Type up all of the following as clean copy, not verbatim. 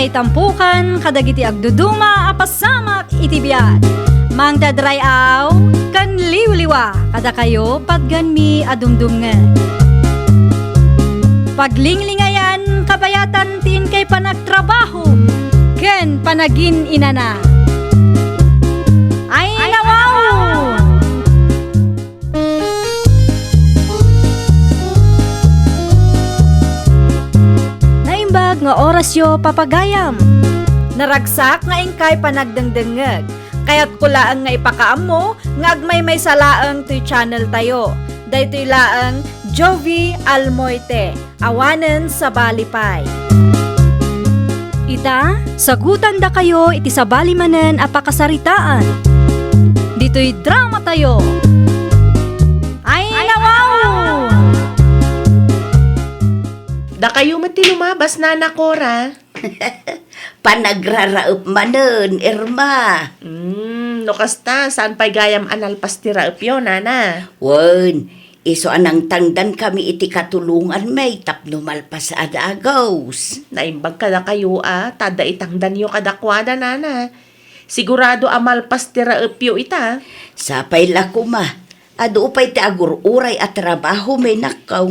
Sakay tampukan, kadagiti agduduma, apasamak itibiyat. Mang dadrayaw, kan liwliwa, kada kayo patgan mi adumdumngan. Paglinglingayan, kabayatan tin kay panagtrabaho, ken panagin inana. Ay nawaw! Naimbag nga oras yo papagayam. Naragsak nga ingkay panagdengdengeg. Kaya't kulaang nga ipakaam mo, nga agmay may salaang to'y channel tayo. Daytoy laang Jovi Almoite, awanen sa Balipay. Ita, sagutan da kayo iti sabali manen apakasaritaan. Dito'y drama tayo. Ay nawaw! Da kayo mati lumabas na nakora. Panagraraop manen, Irma. No kasta, saan pa'y gayam analpas ti raop yun, nana? Wen, iso anang tangdan kami iti katulungan may tapno malpas adagaws. Naimbag ka na kayo, tada itang danyo kadakwada, nana. Sigurado amalpas ti raop yun ita. Sapay lakuma, adu upay ti agururay at trabaho may nakaw.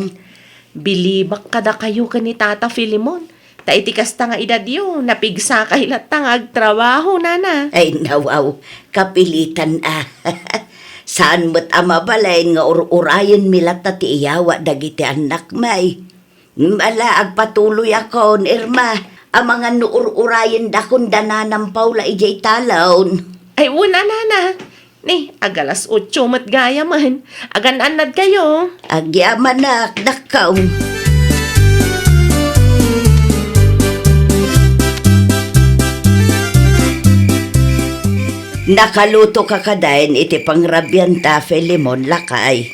Bilibak kada kayo ka ni Tata Filimon. Ta itikas ta nga edad yun, napigsa ka hilatang agtrabaho, nana. Ay nawaw, kapilitan Saan mo't amabalay nga urayan milat na ti iyawa dagiti anak may. Mala agpatuloy ako, Irma. Ang mga nuur-urayan dakon dananang paula ijay talon. Ay, una, nana. Ni, agalas 8 mat gaya man. Agan-anad kayo. Agyamanak, dakaw. Nakaluto ka kadain iti pangrabyan ta Filimon lakay.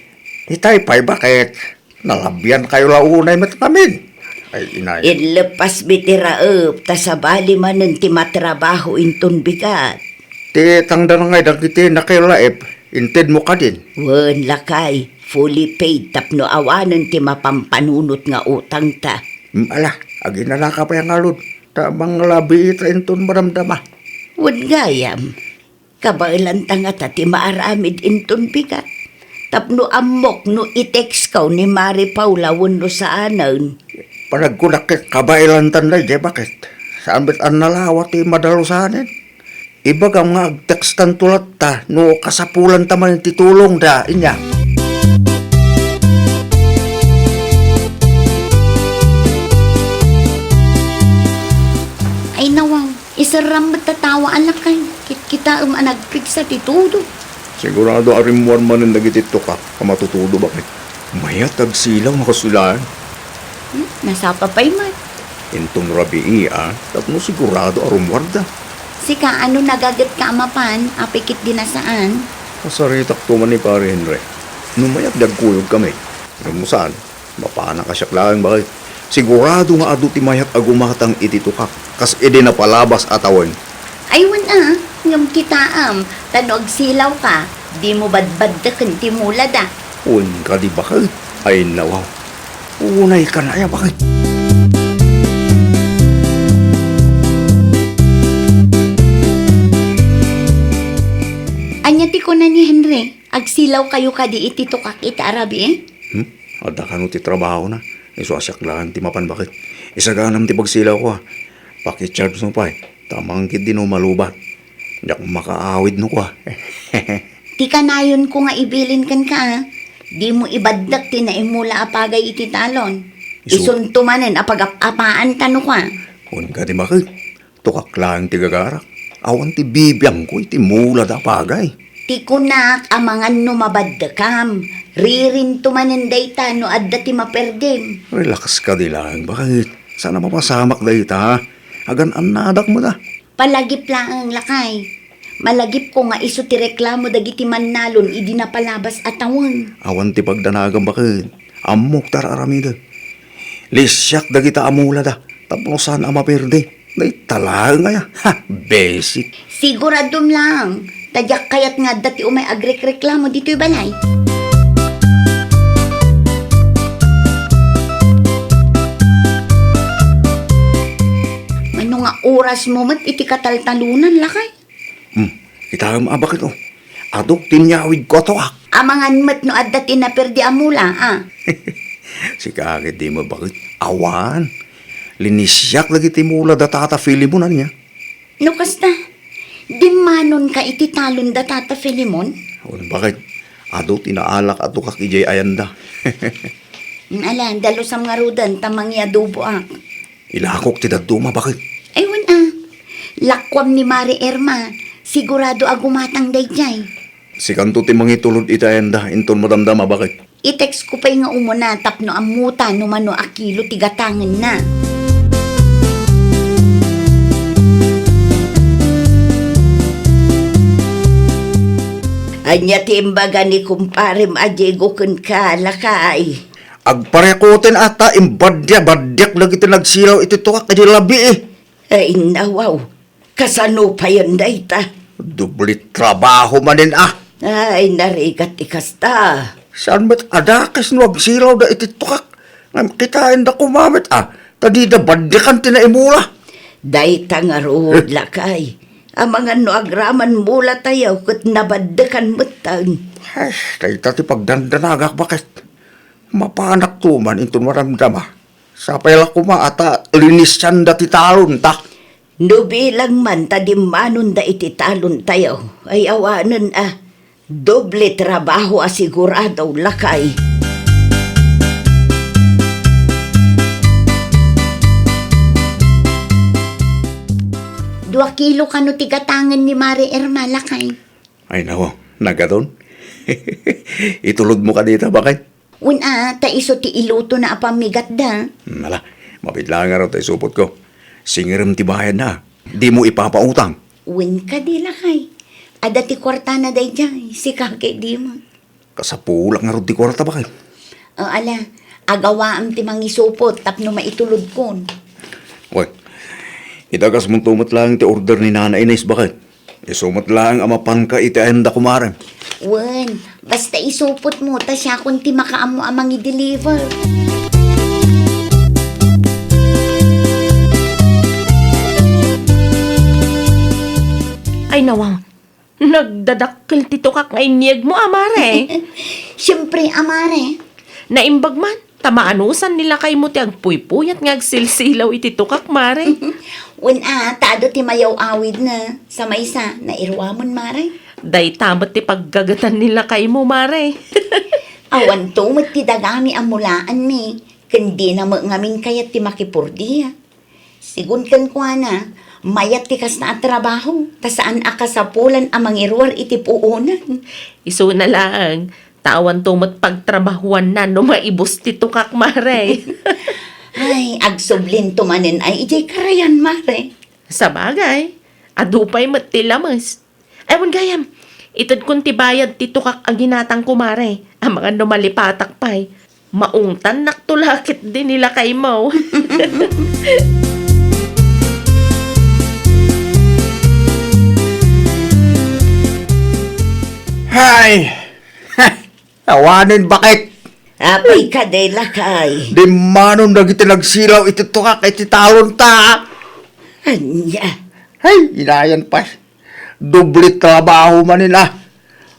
Itay pa'y bakit? Nalabyan kayo launay matatamin. Ay, inay. Inlepas bitiraop, ta sa bali manen ti matrabaho inton bigat. Ti tangda na ngay dagiti na kayo laip. Inted mo ka din. Wen lakay, fully paid tapno awanan ti mapampanunot nga utang ta. Ala, agi na lang ka pa yung alod. Tamang labi ita inton maramdama. Wen gayam, kabailan ta nga ta ti maaramid inton bigat. Tapno amok no i-text kaw ni Mari Paula wenno sa anan. Panagkunakit kabailan tanday, di bakit? Saan ba't ang nalawa ti madalusanin? Iba ka nga agtekstan tulat ta, no kasapulan taman titulong da, inya. Ay nawaw, isaram matatawa alakay. Kita anagpig sa titudo. Sigurado arimuan man ang nagitito ka, kamatutudo bakit? Mayat agsilaw makasulaan. Nasapa pa'y man. Intong rabii, tapno sigurado arumwarda. Sika ano nagagat ka amapan, apikit dinasaan. Masaritak tuman ni Pare Henry. Numayag dagkuyog kami. Namusan, mapana ka siya lang bakit? Sigurado nga adu ti mayat agumatang itito ka, kas edi na palabas atawan. Aywan ngam kitaam, tanog silaw ka, di mo badbad da kanti mula da. Un ka di bakit? Ay nawaw. Unay ka na ya bakit? Anyati ko na ni Henry, agsilaw kayo ka di itito kakita arabi Ada ka no ti trabaho na. Iso asyak lang ti mapan bakit? Isaganam ti pagsilaw ko Pakicharge mo pa Tamang kid din o malubat. Hindi ako makaawid no ko Ti kanayon ko nga ibilin kan ka Di mo ibaddak ti naimula apagay iti talon. Isuntumanen apag-apaan tano ka. Un ka di bakit? Tukak lang ti gagarak. Awan ti bibiyang ko iti mula da pagay. Ti kunak amangan no mabaddakam. Ririn tumanen dayta no adda ti maperdem. Relax ka di lang. Bakit? Sana mapasamak dayta Agan anadak mo da. Palagip lang ang lakay. Malagip ko nga iso ti reklamo dagiti mannalon idi na palabas atawon. Awan ti pagdanagan bakit? Amok tararamida. Lisyak dagita amula da. Tapos saan ang maperde? Day talaga nga ya. Basic. Siguradom lang. Tadyak kayat nga dati umay agrek-reklamo dito'y balay. Ano nga oras mo mat iti kataltalunan lakay. Kita ang bakit oh. Adok tinyawid ko to ah. Amangan mat no adda tinaperdi amula, ah. Si kakit di mo bakit? Awan. Linisyak lagi timula da tata Filimon niya. No kasta, di manon ka iti talon da tata Filimon? O bakit? Adok tinaalak ato kak ijay ayanda. Ala, dalusam nga rudan tamang adobo ak. Ilakok ti daduma bakit? Aywan ah, lakwam ni Mari Erma, sigurado agumatang dayjay. Si kanto ti mangitulod ita ayanda inton madamdama bakit? I-text ko pa'y nga umuna tapno amuta no mano akilo tigatangan na. Anya timbaga ni kumpare maajego ken ka lakay. Agparekoten ata imbadya-badyak lagi ti nagsilaw iti tukak iti labi eh. Ay nawaw, kasano pa yun dayta? Dublit trabaho manin ah. Ay narigat ikasta. Saan ba't adakas no agsilaw da iti tukak? Ngam kitain da kumamit ah. Tadi da badyakan tinaimula. Dayta nga rood lakay. Ang mga no agraman mula tayo kat nabadakan matang. Ay, tayo ti pagdandanagak bakit? Mapanak tuman inton maramdama. Sa pala kumaata linis yan da ti talon ta. No bilang man tadimanon da iti talon tayo. Ay awanan ah. Doble trabaho asigurado lakay. 2 kilo kano tigatangan ni Mari Erma lakay. Ay nako, nagadon. Itulod mo ka dito bakit? Una, ta iso ti iluto na apamigat da. Mala, mapidla nga raw tayo supot ko. Singiram ti bayan na. Di mo ipapautang. Win ka di lakay. Ada ti kwarta na day jay, si kake di mo. Kasapulak nga raw ti kwarta bakit? Ala, agawaam ti mangisupot tapno maitulod kon. Uy, itagas mong tumot lang ti order ni Nana Inés bakit? Isumot lang amapan ka iti ayanda kumarem. Wen, basta isupot mo ta siya kung ti makaamo amang i-deliver. Ay nawang, nagdadakkel ti tukak nga inyeg mo, amare. Siyempre, amare. Naimbag man, tamaanusan nila kay mo ti agpuy-puyat nga agsilsilaw iti tukak, mare. Wen tado ti mayaw awid na sa maysa na irwamon mare. Day tamat ti paggagatan nila kay mo, mare. Awan to mat ti dagami amulaan mi. Kundi na mo ngamin kayat ti makipurdiya. Sigun kan kwa na, mayat ti kas na at trabaho. Ta saan akasapulan amang irwar iti puunan. Iso na lang, tawan tumat pagtrabahuan na no maibos ti tukak, mare. Ay, agsublin tumanin ay ijay karayan mare. Sa bagay, adupay matilamas. Ewan gayam, itad kung tibayad ti tukak ang ginatang kumare. Ang mga numalipatak pa'y, maungtan naktulakit din nila kay mo. Hay! Awanin bakit? Apay ka day lakay. Di manon dagiti nagsilaw iti tukak iti talon ta. Anya. Hay, inayan pa. Dublit trabaho manin ah.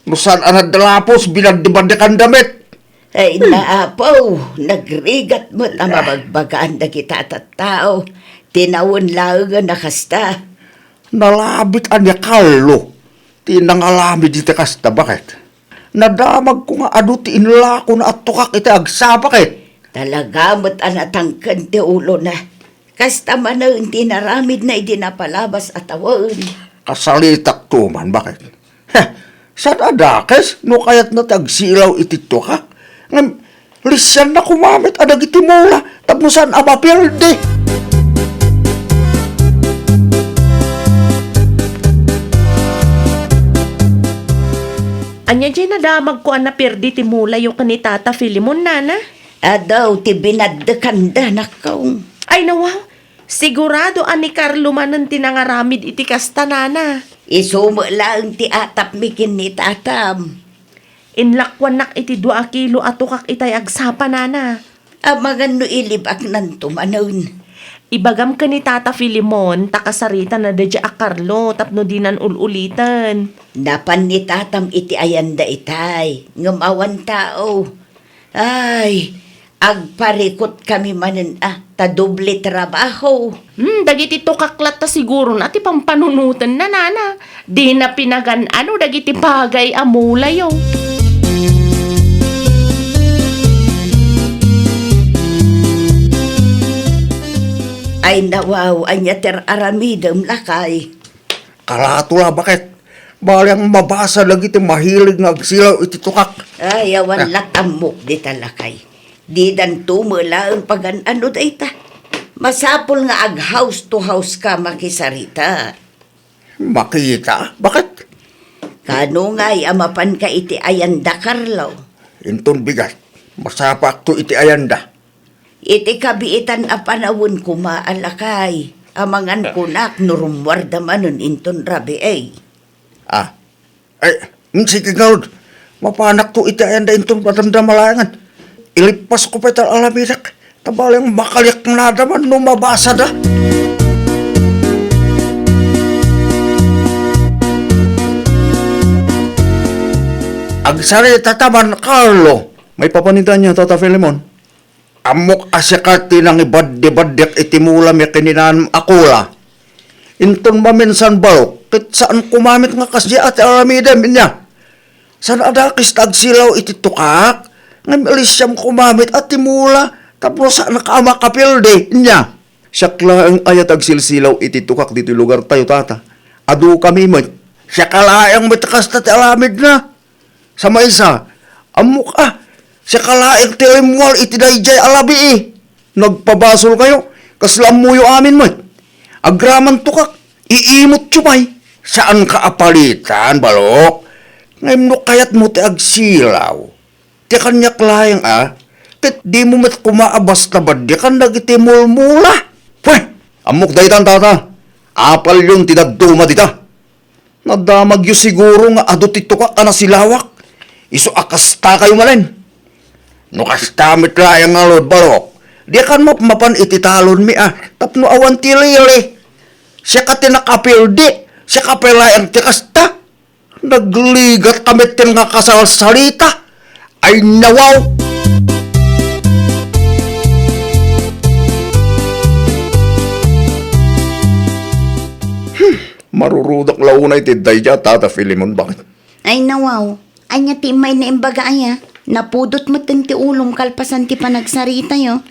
Nusan anad dalapos binagdibadakan damit. Ay naapaw. Nagrigat mo na mabagbagaan na kita tao. Tinawon lang nga nakasta. Nalabit anya kalo. Tinangalamid iti kasta bakit? Nadamag ko nga adu ti inla ko na at tukak iti agsa bakit? Talaga mo't anatangkan ti ulo na. Kasta man na hindi naramid na idinapalabas at awan. Kasalitak tuman bakit? Heh, saan adakes no kayat na tagsilaw iti tukak? Ngam, lisyan na kumamit adag iti mula tapusan amapirde. Anya dyan nadamag ko ang napirdi ti mula yung kanitata Filimon, nana. Adaw ti binaddakan da nakaw. Ay nawaw, sigurado ani Carlo manan tinangaramid iti kasta, nana. Isumo lang ti atap mikin ni tatam. Inlakwan nak iti 2 kilo at tukak itay agsapa, nana. Amagan no ilibak nan tumanon. Ibagam ka ni Tata Filimon, takasarita na dadya a Carlo, tapno dinan ululitan. Napan ni tatam iti ayanda itay, ngumawan tao. Ay, agparikot kami manen ta doble trabaho. Dagiti to kaklat ta siguro na ti pampanunutan na nana. Di na pinagan ano dagiti bagay amulayo. Ay nawaw, anya ter aramidem lakay. Kalatula, bakit? Balang mabasa lagi ti mahilig nga agsilaw iti tukak. Ay, awan latamok di talakay. Di dan tumula ang pagan ano da ita. Masapol nga ag house to house ka makisarita. Makita? Bakit? Kano nga'y amapan ka iti ayanda Carlo. Inton bigat. Masapak to iti ayanda. Iti kabiitan a panawon kumaalakay. Amangan kunak nurumwarda manon inton rabi ay. Ay, sige nga, mapanak to iti ayanda inton padamdamalangan. Ilipas ko pa ital alamidak. Tabalang makaliak na naman no mabasa da. Agsari tataman, Carlo. May papanitan niya, Tata Filimon. Amok asyakati ng ibad-ibadyak itimula may kininan akula. Inton maminsan balok, kit saan kumamit nga kasya at alamida niya. Saan adakis tagsilaw iti tukak, nga milisyam kumamit at timula, tapos saan nakamakapilde niya. Siyakla ang ayat agsilsilaw iti tukak dito lugar tayo, Tata. Adu kami mo, siyakala ang matakas na alamid na. Sa maysa, amok siya kalaing tilimwal iti dayjay alabi Nagpabasol kayo, kaslam mo yung amin mo. Agraman tukak, iimot chumay. Saan ka apalitan, balok? Ngayon no kayat mo ti agsilaw. Ti kanyak layang kit di mo met kumaabas na ba di kan nagiti mulmula. Pweh, amok daytan tata. Apal yung tinagduma dita. Nadamag yung siguro nga adot ito ka anasilawak. Iso akasta kayo malin. No kastamit layang nga lod balok. Di kan mapan ititalon mi tapno awan tilili. Siya ka tinakapil di. Siya kapilayang ti kasta. Nagligat kami tin nga kasal salita. Ay nawaw. Marurudak launay ti dayja, Tata Filimon, bakit? Ay nawaw, anya ti may na imbaga aya. Napudot mo ti ulong kalpasan ti panagsarita yo.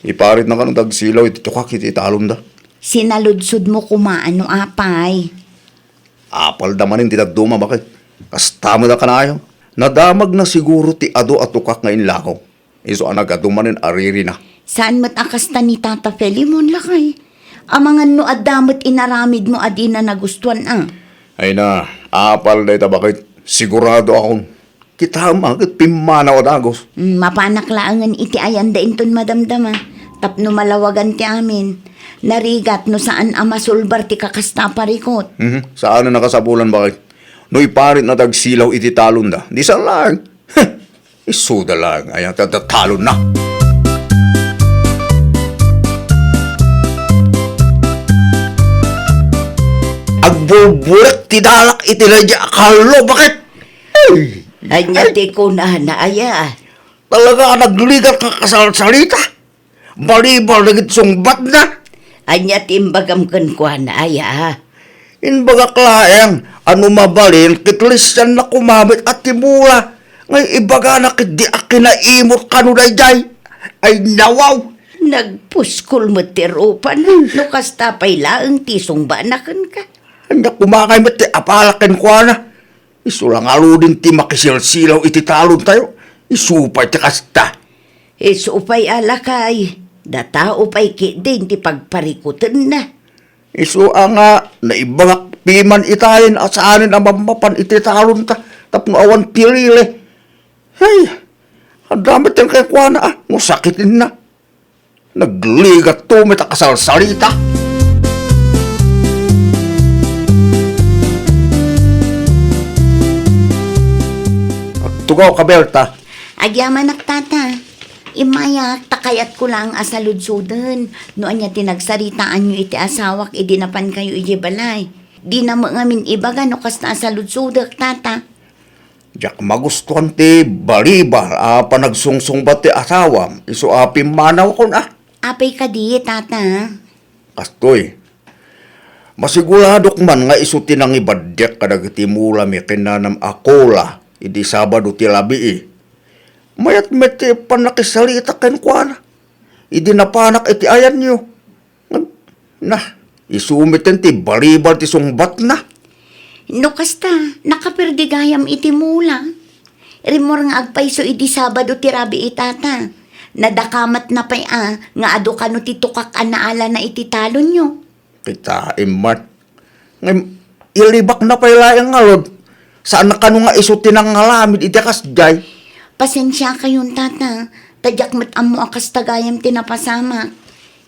Iparit na ka ng tagsilaw, iti tukak, iti italon da. Sinaludsod mo kumaano apay. Apal damanin ti tagduma, bakit? Kastama da kanayo. Nadamag na siguro ti ado at tukak nga inlakaw. Iso anagadumanin ariri na. Saan mo't akasta ni Tata Filimon lakay? Amangan no adamot inaramid mo adi na nagustuhan Ay na, apal da ita, bakit? Sigurado akong kita makit pimanaw at agos. Mapanaklaangan iti ayan da inton madamdama. Tapno malawagan ti amin. Narigat no saan amasulbar ti kakasta parikot. Saan na nakasabulan, bakit? No iparit na tagsilaw iti talon da. Di sa lang. Isuda lang. Ay, talon na. Agbubulat ti dalak iti ladya Carlo, bakit? Anya ti kunahan na aya. Talaga nagligat ka kasalsalita. Balibal na sungbat na. Anya timbagam kan kuha na aya. Inbaga klaeng, ano mabalin, kitlis yan na kumamit at timula. Ngay ibaga na kit di akinaimot kanuday jay. Ay nawaw. Nagpuskol mo ti rupan. No kasta pay laang tisong banakan ka. Handa kumakay mo ti apalakin ko na. Isulang aludin ti makisilsilaw iti talon tayo. Isupay ti kasta. Isupay alakay. Datao pay din ti pagparikutan na. Isu nga naibangak piman itayin at saanin ang mamapan iti talon ta. Tapno awan pilili. Ay, ang damit yung kay kuha na Musakitin na. Nagligat tumit ang kasalsalita. Tugaw ka, Berta. Agyaman ak tata. Imayak, takayat ko lang asaludsudan. Noon niya tinagsaritaan nyo iti asawak, idinapan kayo iti balay. Di na mo ngamin ibaga no kas na asaludsudak, tata. Jak magustuhan ti balibal, panagsungsong ba ti asawam, iso apim manaw ko na. Apay ka di, tata. Kastoy, masiguladok man nga iso tinang ibadyak kadagiti mula mi kinanam akola, idi Sabado ti labi Mayat meti panakisalita ken kuana. Idi napanak iti ayan nyo. Nah, isumiten ti balibal ti sungbat na. No kasta, nakaperdigayam iti mula. Rimor nga agpaiso iti Sabado ti rabi itata. Nadakamat na pay nga ado kano ti tukak anaala na iti talon nyo. Kita imat. Ngay, ilibak na pay layang ngalod. Saan na kano nga iso tinang ngalamid iti kasjay. Pasensya kayon, tata. Tadyak met amo akas tagayam tinapasama.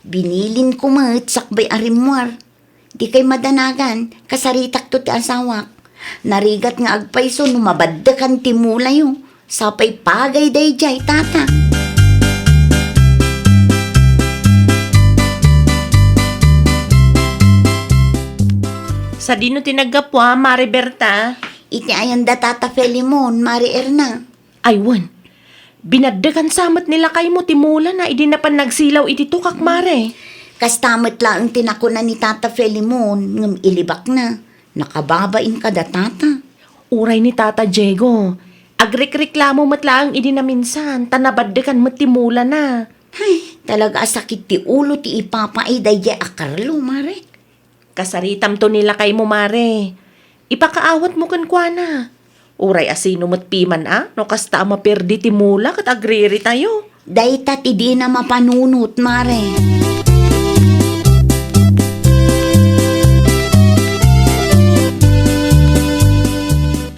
Binilin ko met sakbay arimwar. Di kay madanagan, kasaritak to ti asawak. Narigat nga agpaiso numabaddakan ti mulayo. Sapay pagay dayjay, tata. Sa dino tinagapwa, Mari Berta? Iti ayanda tata Felimon, Mari Erna. Aywan, binaddakan samat nila kay mo timula na idinapan nagsilaw iti tukak, Mare. Kastamat lang tinakuna ni Tata Felimon, ngam ilibak na. Nakababain ka da, tata. Uray ni Tata Diego, agrekreklamo matlaang idinaminsan, tanabaddakan matimula na. Ay, talaga asakit ti ulo ti ipapaay daya akarlo, Mare. Kasaritam to nila kay mo, Mare. Ipakaawat mo kan kwa na. Uray asino matpiman no kasta maperdi ti mula kat agriri tayo. Dayta ti di na mapanunot, Mare.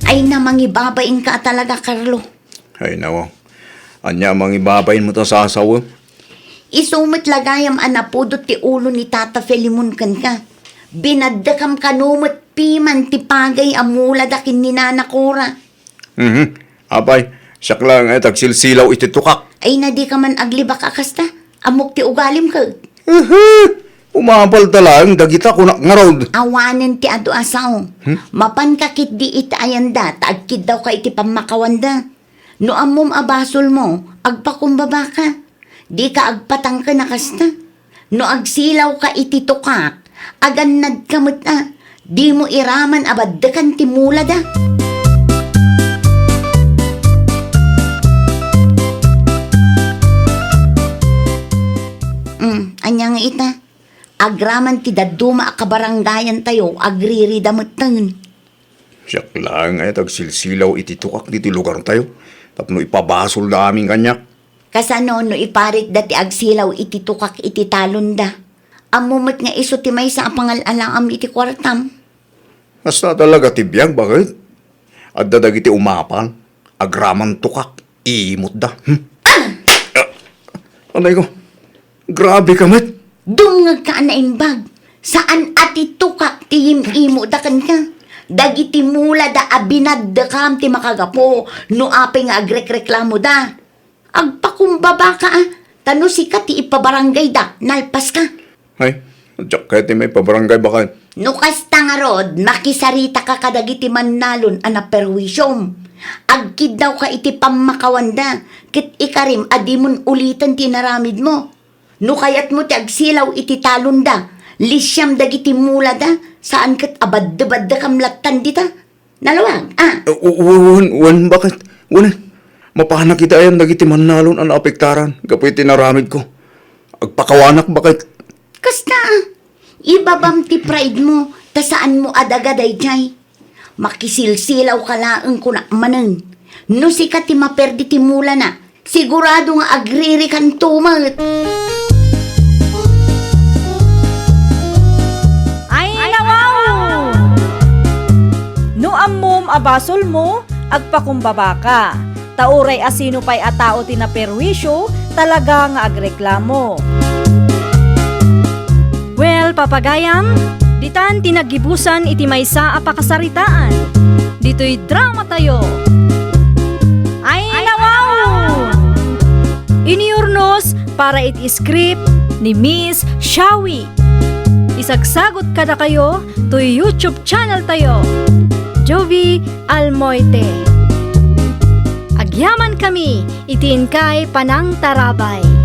Ay na mangibabain ka talaga, Carlo. Ay nawa, anya mang ibabayin mo ta sa asawa. Isumit lagayam anapudot ti ulo ni Tata Felimon kan ka. Binaddakam kanumot piman ti pagay amula dakin ni Nana Cora. Apay, siyak lang tagsilsilaw iti tukak. Ay na di ka man aglibak akasta. Amok ti ugalim ka. Umapal talang dagita ko na ngarod. Awanen ti ado asaw. Mapan kakit di itayanda, taagkid daw ka iti pamakawanda. No amom abasol mo, agpakumbaba ka. Di ka agpatang ka nakasta. No agsilaw ka iti tukak, agannad ka muta. Di mo iraman abaddakan ti mula da. Anya nga ita. Agraman ti daduma akabaranggayan tayo, agriri damutan. Siyak lang tagsilsilaw iti tukak diti lugar tayo. Tapno ipabasol da aming kanyak. Kasano no iparit dati agsilaw iti tukak iti talon da. Amumot nga iso ti may sa apangalalam iti kwartam. Hasta talaga tibiyang bakit? At dadag iti umapan. Agraman tukak. Iimot da. Anay ko. Grabe ka, met. Dungag ka na imbag. Saan ati tukak ti imo da kan ka? Dagiti mula da abinad da kam ti makagapo. No ape nga agrek-reklamo da. Agpakumbaba ka Tano sikat ti ipabarangay da. Nalpas ka. Ay, adyak kaya ti may pabarangay bakit? No kasta nga rod, makisarita ka kadagiti mannalon ana perwisyom. Agkid daw ka iti pamakawanda. Kit ikarim adimon ulitan tinaramid mo. No kayat mo ti agsilaw iti talon da. Lisyam dagiti mula da. Saan kat abadda-badda kamlatan dita. Nalawag, Wan, bakit? Wan, mapahanak kita ayan dagiti mannalon ang apektaran. Kapoy tinaramid ko. Agpakawanak bakit? Kasta, ibabam ti pride mo, ta saan mo adagaday jay. Makisilsilaw ka laang kuna manen. No sikat ti maperdi ti mula na, sigurado nga agriri kan tumat. Ay, nawaw! No ammom abasol mo, agpakumbaba ka. Tauray asino pa'y atao tinaperwisyo, talaga nga agreklamo. Well, papagayam, ditan tinagibusan iti maysa a pakasaritaan. Dito'y drama tayo. Ay, nawaw! In your para iti script ni Miss Shawi. Isagsagot kada kayo to YouTube channel tayo, Jovi Almoite. Agyaman kami, itiin kay Panang Tarabay.